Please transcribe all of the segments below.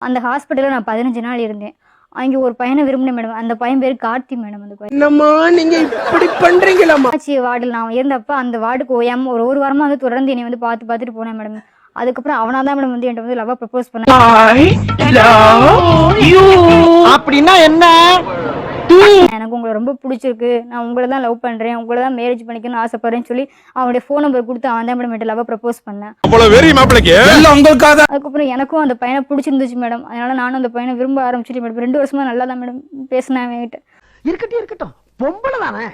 அந்த ஹாஸ்பிட்டல்ல நான் 15 நாள் இருந்தேன். அங்க ஒரு பையனை விரும்பினேன் மேடம். அந்த பையன் பேரு கார்த்தி மேடம். அந்த பையன் என்னம்மா நீங்க இப்படி பண்றீங்களாம்மா? ஆச்சி வார்டில் நான் இருந்தப்ப அந்த வார்டுக்கு ஒரு வாரமா வந்து தொடர்ந்து என்னை வந்து பார்த்துட்டு போனேன் மேடம். அதுக்கப்புறம் அவனாதான் மேடம் வந்து என்கிட்ட வந்து லவ்வா ப்ரப்போஸ் பண்ணான். அப்படின்னா என்ன? எனக்கு உங்களை ரொம்ப பிடிச்சிருக்கு, நான் உங்களை தான் லவ் பண்றேன், உங்களை தான் மேரேஜ் பண்ணிக்கணும்னு ஆசைப்படுறேன்னு சொல்லி அவனுடைய ஃபோன் நம்பர் கொடுத்து அவன் தான் மேடம் என்கிட்ட லவ்வா ப்ரப்போஸ் பண்ணேன். அதுக்கப்புறம் எனக்கும் அந்த பையனை பிடிச்சிருந்துச்சு மேடம். அதனால நானும் அந்த பையனை விரும்ப ஆரம்பிச்சிட்டு மேடம் 2 வருஷமா நல்லா தான் மேடம் பேசினேன் அவன்கிட்ட. இருக்கட்டும் பொம்பளை தானே,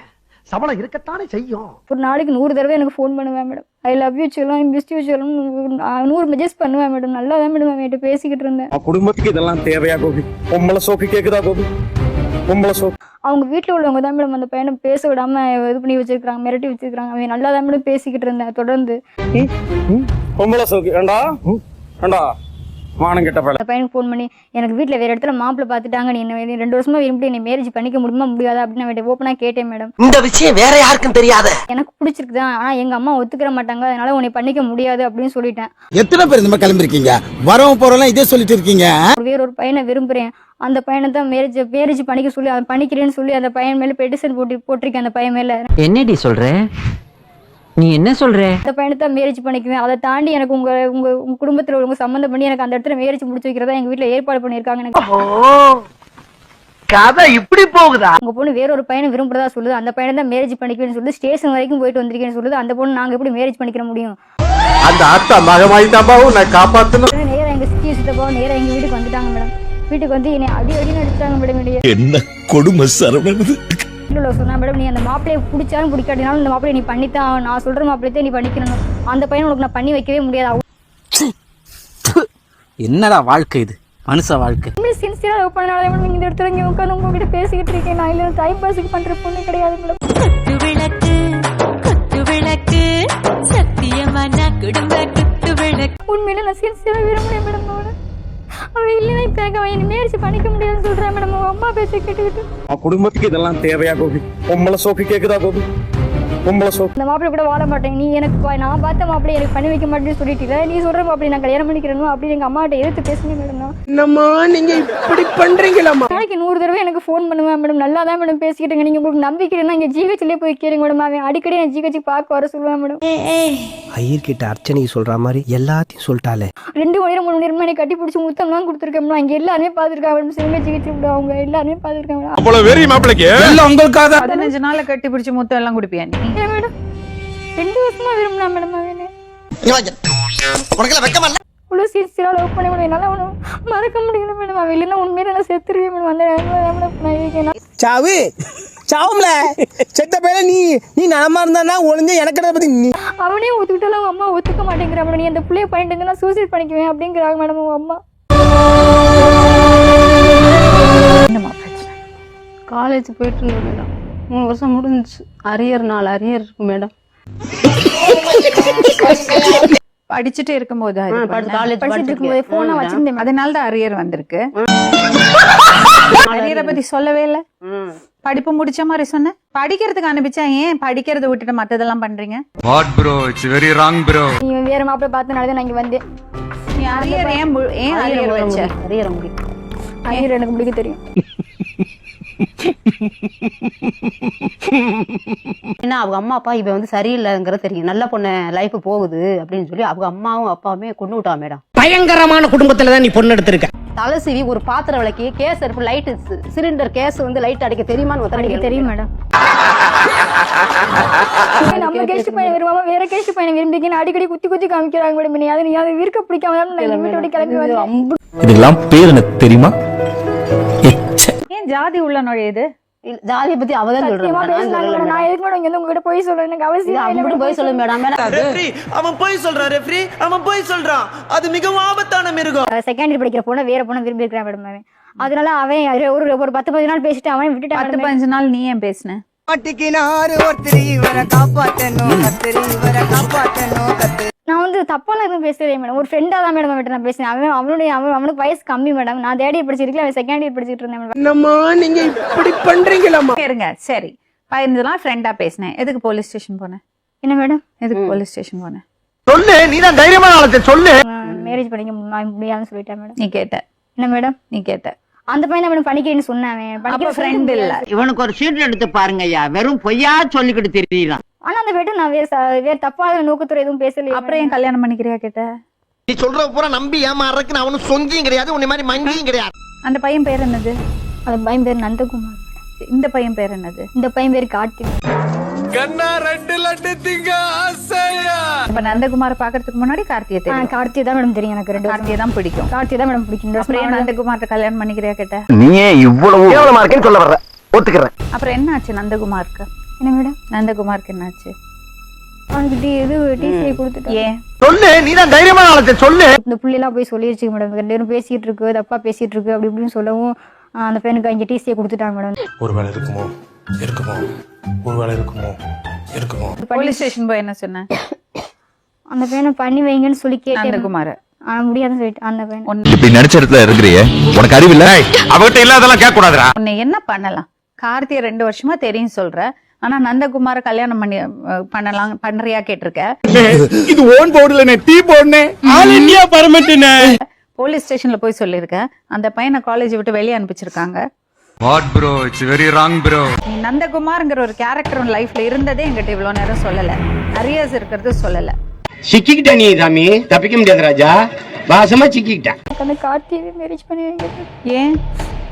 சபலம் இருக்கத்தானே செய்யும். ஒரு நாளைக்கு 100 தடவை எனக்கு ஃபோன் பண்ணுவேன் மேடம். ஐ லவ் யூ சொல்லும், மிஸ் யூ சொல்லும், 100 மெசேஜ் பண்ணுவேன் மேடம். நல்லா தான் மேடம் அவன்கிட்ட பேசிக்கிட்டு இருந்தேன். குடும்பத்துக்கு இதெல்லாம் தேவையா கோபி? பொம்பளை சோக்கு கேக்குதா கோபி? பொம்பளை சோக்கு அவங்க வீட்டுல உள்ளவங்க தான் மேடம் அந்த பையனை பேச விடாம இது பண்ணி வச்சிருக்காங்க, மிரட்டி வச்சிருக்காங்க. அவன் நல்லா தான் மேடம் பேசிக்கிட்டு இருந்தேன் தொடர்ந்து. பொம்பளை சோக்கு ஏண்டா ஏண்டா மானம் கெட்ட பையன். அந்த பையனுக்கு ஃபோன் பண்ணி எனக்கு வீட்டுல வேற இடத்துல மாப்பிள்ளை பார்த்துட்டாங்க, நீ என்ன 2 வருஷமா விரும்பி என்னை மேரேஜ் பண்ணிக்க முடியுமா முடியாதா அப்படின்னு அவன் ஓப்பனா கேட்டேன் மேடம். இந்த விஷயம் வேற யாருக்கும் தெரியாத. எனக்கு பிடிச்சிருக்குதான், ஆனா எங்க அம்மா ஒத்துக்கிற மாட்டாங்க, அதனால உன்னை பண்ணிக்க முடியாது அப்படின்னு சொல்லிட்டேன். எத்தனை பேர் இந்த மாதிரி கிளம்பிருக்கீங்க? வரவும் போறோம் இதே சொல்லிட்டு இருக்கீங்க. வேற ஒரு பையனை விரும்புறேன், அந்த பையனை தான் மேரேஜ் பண்ணிக்க சொல்லி அவன் பண்ணிக்கிறேன்னு சொல்லி அந்த பையன் மேல பெட்டிஷன் போட்டிருக்கேன். அந்த பையன் மேல என்னடி சொல்ற? நீ என்ன சொல்ற? அந்த பையனை தான் மேரேஜ் பண்ணிக்குவேன். அதை தாண்டி எனக்கு உங்க உங்க உங்க குடும்பத்துல உங்க சம்மந்தம் பண்ணி எனக்கு அந்த இடத்துல மேரேஜ் முடிச்சு வைக்கிறதா எங்க வீட்டுல ஏற்பாடு பண்ணிருக்காங்க. எனக்கு கதை இப்படி போகுதா? உங்க பொண்ணு வேற ஒரு பையனை விரும்புறதா சொல்லுது, அந்த பையனை தான் மேரேஜ் பண்ணிக்குவேன்னு சொல்லுது, ஸ்டேஷன் வரைக்கும் போயிட்டு வந்திருக்கேன்னு சொல்லுது. அந்த பொண்ணு நாங்க எப்படி மேரேஜ் பண்ணிக்கிற முடியும்? அந்த ஆத்தா மகமாயி தாபாவும் நான் காப்பாத்தணும். நேரா எங்க சித்தப்பா நேரா எங்க வீட்டுக்கு வந்துட்டாங்க மேடம். வீட்டுக்கு வந்து என்னை அடின்னு அடிச்சாங்க மேடம். என்ன கொடுமை சரவணது. சொன்னா மேடம், நீ அந்த மாப்பிள்ளையை பிடிச்சாலும் பிடிக்காட்டினாலும் இந்த மாப்பிள்ளையை நீ பண்ணித்தான், நான் சொல்ற மாப்பிள்ளையே நீ பண்ணிக்கணும், அந்த பையனை உனக்கு நான் பண்ணி வைக்கவே முடியாது. என்னடா வாழ்க்கை இது? மனுஷ வாழ்க்கை. சின்சியரா லவ் பண்ணனால மேடம் இந்த இடத்துல இங்க உட்காந்து உங்ககிட்ட பேசிக்கிட்டு இருக்கேன். நான் இல்ல டைம் பாஸ்க்கு பண்ற பொண்ணு கிடையாது மேடம். உண்மையில நான் சின்சியரா விரும்புறேன் மேடம். அவன் இல்லைன்னா இப்ப எனக்கு அவன் மேரேஜ் பண்ணிக்க முடியாதுன்னு சொல்றேன் மேடம். அவங்க அம்மா பேச கேட்டுக்கிட்டு குடும்பத்துக்கு இதெல்லாம் தேவையா கோபி? பொம்பளை சோக்கு கேக்குதா கோபி? பொம்பளை சோக்கு இந்த மாப்பிள்ளை கூட வாழ மாட்டேன், நீ எனக்கு நான் பார்த்த மாப்பிள்ளை எனக்கு பண்ணி வைக்க மாட்டேன்னு சொல்லிட்டு நீ சொல்ற மாப்பிள்ளை நான் கல்யாணம் பண்ணிக்கிறேன் அப்படின்னு எங்க அம்மாட்ட எதிர்த்து பேசுனேன் மேடம். என்னம்மா நீங்க இப்படி பண்றீங்களாம்மா? நாளைக்கு 100 தடவை எனக்கு ஃபோன் பண்ணுவேன் மேடம். நல்லா தான் மேடம் பேசிக்கிட்டேங்க. நீங்க உங்களுக்கு நம்பிக்கைன்னா இங்க ஜிஹெச்லயே போய் கேளுங்க மேடம். அவன் அடிக்கடி நான் ஜிஹெச் பார்க்க வர சொல்லுவேன் மேடம். ஐயர்கிட்ட அர்ச்சனை சொல்ற மாதிரி எல்லாத்தையும் சொல்லிட்டாலே. 2 மணி நேரம் 3 மணி நேரம் கட்டி பிடிச்சி முத்தம்லாம் கொடுத்துருக்கேன் மேடம். அங்க எல்லாருமே பாத்துருக்காங்க மேடம். சிவங்க ஜிஹெச் அவங்க எல்லாருமே பாத்துருக்காங்க மேடம். அவ்வளவு வெறி மாப்பிளைக்கு எல்லாம் உங்களுக்காக 15 நாள்ல கட்டி பிடிச்சி முத்தம் எல்லாம் குடிப்பியா நீ? மேடம் 2 வருஷமா விரும்பினா மேடம் அவனே. இவ்வளோ சின்சியரா லவ் பண்ண முடியும், என்னால அவனை மறக்க முடியல மேடம். அவன் இல்லைன்னா உண்மையில நான் செத்துருவேன் மேடம். அந்த சாவு சாவும்ல செத்த பேர நீ நலமா இருந்தா ஒளிஞ்ச எனக்கு பத்தி அவனே ஒத்துக்கிட்டாலும் அவங்க அம்மா ஒத்துக்க மாட்டேங்கிறா மேடம். நீ அந்த பிள்ளைய பண்ணிட்டு நான் சூசைட் பண்ணிக்குவேன் அப்படிங்கிறாங்க மேடம் அவங்க அம்மா. என்னம்மா பிரச்சனை? காலேஜ் போயிட்டு இருந்தேன் மேடம். 3 வருஷம் முடிஞ்சிச்சு. அரியர் 4 அரியர் இருக்கு மேடம். படிச்சுட்டு இருக்கும்போது படிச்சுட்டு இருக்கும்போது போனை வச்சிருந்தேன், அதனால தான் அரியர் வந்திருக்கு. அரியரை பத்தி சொல்லவே இல்ல. படிப்பு முடிச்ச மாதிரி சொன்ன. படிக்கிறதுக்கு அனுப்பிச்சா ஏன் படிக்கிறத விட்டுட்டு மத்ததெல்லாம் பண்றீங்க? What bro, it's very wrong bro. நீ வேற மாப்பிள்ளை பார்த்தனால தான் நான் இங்க வந்தேன். நீ அரியர் ஏன் அரியர் வச்ச? அரியர் எனக்கு பிடிக்க தெரியும். ஏன்னா அவங்க அம்மா அப்பா இவ வந்து சரியில்லைங்கிறது தெரியும். நல்ல பொண்ணு லைஃப் போகுது அப்படின்னு சொல்லி அவங்க அம்மாவும் அப்பாவுமே கொண்டு விட்டா மேடம். பயங்கரமான குடும்பத்துலதான் நீ பொண்ணு எடுத்திருக்க. தலை சீவி ஒரு பாத்திரம் விளக்கி கேஸ் எடுப்பு லைட் சிலிண்டர் கேஸ் வந்து லைட் அடிக்க தெரியுமான்னு அடிக்க தெரியும் மேடம். நம்ம கேஸ்ட் பையன் விரும்பாம வேற கேஸ்ட் பையனை விரும்பிக்கின்னு அடிக்கடி குத்தி காமிக்கிறாங்க மேடம். நீ அதை விற்க பிடிக்காம வீட்டோட கிளம்பி வந்து இதெல்லாம் பேர் எனக்கு தெரியுமா? ஏன் ஜாதி உள்ள நுழையுது? ஜாதியை பத்தி அவதான் சொல்றேன். நான் எதுக்கு மேடம் இங்க உங்ககிட்ட போய் சொல்றேன்? எனக்கு அவசியம் போய் சொல்லுங்க மேடம். அவன் போய் சொல்றான் ரெஃப்ரி, அவன் போய் சொல்றான். அது மிகவும் ஆபத்தான மிருகம். செகண்ட் இயர் படிக்கிற பொண்ணை வேற பொண்ணை விரும்பி இருக்கிறான் மேடம். அவன் அதனால அவன் ஒரு 10-15 நாள் பேசிட்டு அவன் விட்டுட்டான். 10-15 நாள் நீ ஏன் பேசுன? நான் வந்து தப்பாலாம் எதுவும் பேசவே மேடம். ஒரு ஃப்ரெண்டா தான் மேடம் அவன்கிட்ட நான் பேசினேன். அவனுக்கு வயசு கம்மி மேடம். நான் 3rd இயர் படிச்சிருக்கேன், அவன் 2nd இயர் படிச்சிட்டு இருந்தேன் மேடம். என்னம்மா நீங்க இப்படி பண்றீங்களாம்மா? இருங்க சரி. 15 நாள் ஃப்ரெண்டா பேசினேன். எதுக்கு போலீஸ் ஸ்டேஷன் போனேன்? என்ன மேடம் எதுக்கு போலீஸ் ஸ்டேஷன் போனேன்? சொல்லு, நீ தான் தைரியமான ஆளு சொல்லு. மேரேஜ் பண்ணிக்க முடியாதுன்னு சொல்லிட்டேன் மேடம். நீ கேட்ட என்ன மேடம் நீ கேட்ட அந்த பையன் தான் மேடம் பண்ணிக்கிறேன்னு சொன்னாங்க. அப்ப ஃப்ரெண்ட் இல்ல. இவனுக்கு ஒரு சீட் எடுத்து பாருங்கய்யா, வெறும் பொய்யா சொல்லிக்கிட்டு தெரியலாம். ஆனா அந்த பையன் நான் வேற தப்பான நோக்கத்தோட எதுவும் பேசல. அப்புறம் ஏன் கல்யாணம் பண்ணிக்கிறியா கேட்ட? நீ சொல்ற பூரா நம்பி ஏமாறதுக்கு அவனும் சொங்கியும் கிடையாது, உன்னை மாதிரி மங்கியும் கிடையாது. அந்த பையன் பேர் என்னது? அந்த பையன் பேர் நந்தகுமார். இந்த பையன் பேர் என்னது? இந்த பையன் பேர் கார்த்திக். இப்ப நந்தகுமார் பாக்குறதுக்கு முன்னாடி கார்த்தியை தெரியும். கார்த்தி தான் மேடம் தெரியும் எனக்கு. ரெண்டு கார்த்தியை தான் பிடிக்கும். கார்த்தி தான் மேடம் பிடிக்கும். அப்புறம் ஏன் நந்தகுமார்ட்ட கல்யாணம் பண்ணிக்கிறியா கேட்ட? நீயே இவ்வளவு கேவலமா இருக்கேன்னு சொல்ல வர்ற, ஒத்துக்கிறேன். அப்புறம் என்ன ஆச்சு நந்தகுமாருக்கு? என்ன மேடம் நந்தகுமாருக்கு என்ன ஆச்சு? அவனுக்கு இது டிசி கொடுத்துட்டு ஏன் சொல்லு, நீதான் தைரியமான ஆளத்தை சொல்லு. இந்த புள்ளையெல்லாம் போய் சொல்லிருச்சு மேடம். ரெண்டு பேரும் பேசிட்டு இருக்கு, தப்பா பேசிட்டு இருக்கு அப்படி இப்படின்னு சொல்லவும் அந்த பையனுக்கு அங்கே டிசியை கொடுத்துட்டாங்க மேடம். ஒருவேளை இருக்குமோ ஒருவேளை இருக்குமோ. போலீஸ் ஸ்டேஷன் போய் என்ன சொன்ன? அந்த பையனை பண்ணி வைங்கன்னு சொல்லி கேட்டேன். நந்தகுமார் ஆனா முடியாதுன்னு சொல்லிட்டு அந்த பையன் இப்படி நடிச்ச இடத்துல இருக்கிறியே, உனக்கு அறிவில்ல? அவகிட்ட இல்லாதெல்லாம் கேட்க கூடாதுடா. உன்னை என்ன பண்ணலாம்? கார்த்தியை 2 வருஷமா தெரியும் சொல்ற, ஆனா நந்தகுமார கல்யாணம் பண்ணலாம் பண்றியா கேட்டிருக்க. இது ஓன் போர்டுல டீ போடுனே ஆல் இந்தியா பர்மிட்னே. போலீஸ் ஸ்டேஷன்ல போய் சொல்லிருக்க, அந்த பையனை காலேஜ் விட்டு வெளியே அனுப்பிச்சிருக்காங்க. What bro, it's very wrong bro. நீ நந்தகுமார்ங்கிற ஒரு கேரக்டர் உன் லைஃப்ல இருந்ததே என்கிட்ட இவ்வளவு நேரம் சொல்லல. அரியர்ஸ் இருக்கிறது சொல்லல. சிக்கிக்கிட்ட நீ சாமி, தப்பிக்க முடியாது ராஜா, பாசமா சிக்கிக்கிட்ட. அந்த கார்த்தியை மேரேஜ் பண்ணி வைங்க. ஏன்?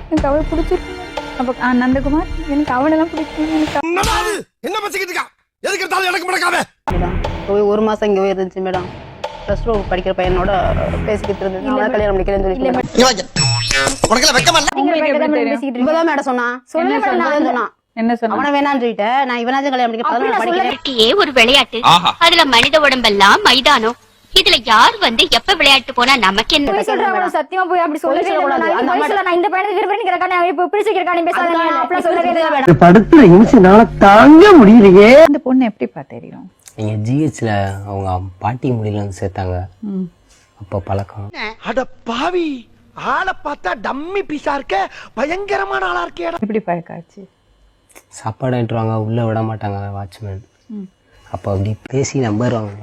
எனக்கு அவளை பிடிச்சிருக்கு. அப்ப நந்தகுமார் எனக்கு அவனெல்லாம் பிடிக்கும். என்ன பச்சிக்கிட்டு இருக்கா? எதுக்கு எடுத்தாலும் எனக்கு முடக்காம. மேடம் போய் 1 மாசம் இங்கே இருந்துச்சு மேடம். +2 படிக்கிற பையனோட பேசிக்கிட்டு இருந்தது. அவனை கல்யாணம் பண்ணிக்கிறேன்னு சொல்லி உனக்கு வெக்கமா இல்ல? உங்களுக்கு எப்படி தெரியும்? பேசிக்கிட்டு இருக்கு. இப்பதான் மேடம் சொன்னான். சொல்லல சொன்னான். மேடம். சொன்னான் என்ன சொன்ன? அவனை வேணான்னு சொல்லிட்டேன். நான் இவனாச்சும் கல்யாணம் பண்ணிக்க 11 படிக்கிறேன். ஒரு விளையாட்டு, அதுல மனித உடம்பெல்லாம் மைதானம். இதுல யார் வந்து எப்ப விளையாட்டு போனா நமக்கு என்ன? போய் சொல்றா மேடம், சத்தியமா போய் அப்படி சொல்லவே இல்லை மேடம். நான் இந்த வயசுல நான் இந்த பையனை விரும்புறேன் அவன் இப்ப பிடிச்சிருக்கானே பேசாத அப்படி சொல்லவே இல்லை மேடம். படுத்துற இன்சினால தாங்க முடியலையே. அந்த பொண்ணு எப்படிப்பா தெரியும்? நீங்க ஜிஹெச்ல அவங்க பாட்டி முடியல வந்து சேர்த்தாங்க, அப்ப பழக்கம். அட பாவி, ஆளை பார்த்தா டம்மி பீஸா இருக்க, பயங்கரமான ஆளா இருக்கே. எப்படி பழக்காச்சு? சாப்பாடு ஆயிட்டுருவாங்க, உள்ள விட மாட்டாங்க வாட்ச்மேன். அப்ப அப்படி பேசி நம்பர் வாங்க.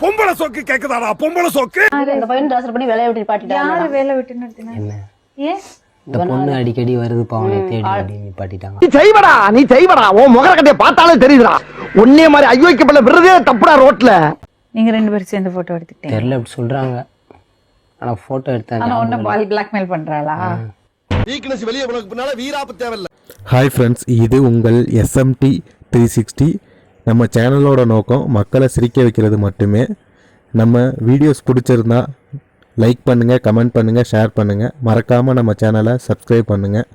பொம்பளை சோக்கு கேக்குதாடா? பொம்பளை சோக்கு. அந்த பையன் ட்ரான்ஸ்ஃபர் பண்ணி வேலையை விட்டு பாட்டிட்டாங்க. யாரு வேலை விட்டு நிறுத்தினா? என்ன ஏன்? இந்த பொண்ணு அடிக்கடி வருது பாவனை தேடி அப்படி நிப்பாட்டிட்டாங்க. நீ செய்வடா, உன் முகரக்கட்டைய பார்த்தாலே தெரியுதுடா. உன்னே மாதிரி ஐயோக்கப்பட்ட விருதே தப்புடா ரோட்ல. நீங்க 2 பேரும் சேர்ந்து போட்டோ எடுத்துக்கிட்டீங்க. தெரியல அப்படி சொல்றாங்க, ஆனா போட்டோ எடுத்தேன். ஆனா ஒன்னும் பால் பிளாக்மெயில் பண்றாளா? வீக்னஸ் வெளியே உனக்கு பின்னால வீராப்பு தேவையில்ல. ஹாய் ஃப்ரெண்ட்ஸ், இது உங்கள் SMT 360. நம்ம சேனலோட நோக்கம் மக்களை சிரிக்க வைக்கிறது மட்டுமே. நம்ம வீடியோஸ் பிடிச்சிருந்தா லைக் பண்ணுங்கள், கமெண்ட் பண்ணுங்கள், ஷேர் பண்ணுங்கள். மறக்காமல் நம்ம சேனலை சப்ஸ்கிரைப் பண்ணுங்கள்.